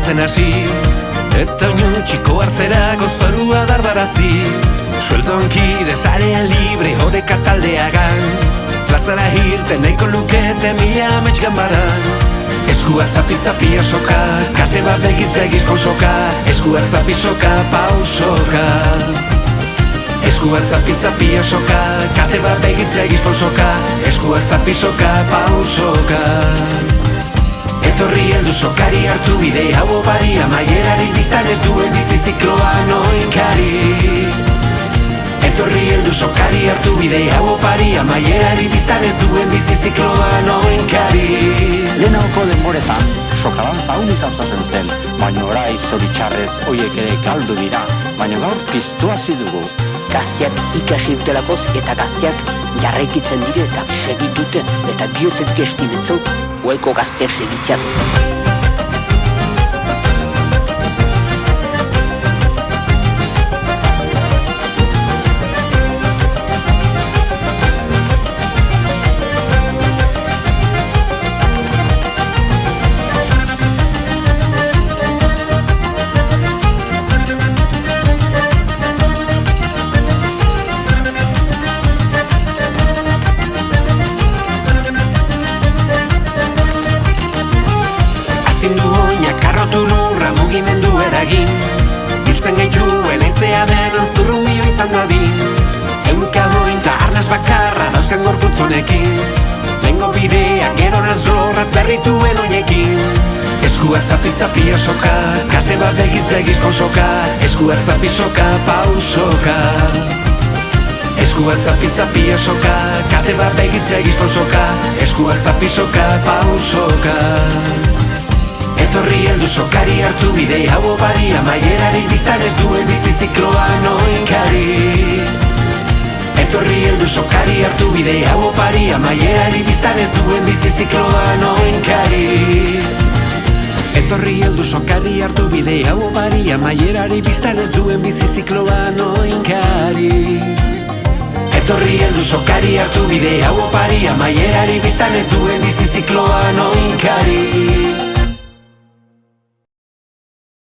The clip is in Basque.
ibiltzen hasi, eta oinu txiko hartzerako zorua dardarazi. Sueldonki desarean libre horeka taldeagan, plazara hirten nahiko lukete mila amets ganbaran. Eskuak zapi-zapia soka, kate bat begiz pausoka, eskuak zapi-soka pausoka. Eskuak zapi-zapia soka, kate bat begiz pausoka, eskuak zapi-soka pausoka. Etorri heldu sokari hartu bide hau opari, amaierari biztan ez duen bizi zikloa noinkari. Etorri heldu sokari hartu bide hau opari, amaierari biztan ez duen bizi zikloa noinkari. Lehenauko denboretan, sokalan zaun izauzazen zen, baina orai zoritxarrez oiek ere galdu dira, baina gaur piztuazi dugu. Gazteak ikasi dutelakoz eta gazteak jarraikitzen dire eta segitute eta bihotzet gestimentzau goeko gazteak segitzean. Mugimendu eragin, biltzen gaituen aizea denan zurrumio izan dadin. Ehunka hointa arnaz bakarra dauzkan gorputzonekin, lengo bidea geroran zorraz berrituen oinekin. Eskuak zapi-zapia soka, kate bat begiz pausoka, eskuak zapi-soka pausoka. Eskuak zapi-zapia soka, kate bat begiz pausoka, eskuak zapi-soka pausoka. Etorri heldu sokari hartu bide hau opari, amaierari biztan ez duen bizi zikloa noinkari. Etorri heldu sokari hartu bide hau opari, amaierari biztan ez duen bizi zikloa noinkari. Etorri heldu sokari hartu bide hau opari, amaierari biztan ez duen bizi zikloa noinkari. Etorri heldu sokari hartu bide hau opari, amaierari biztan ez duen bizi zikloa noinkari.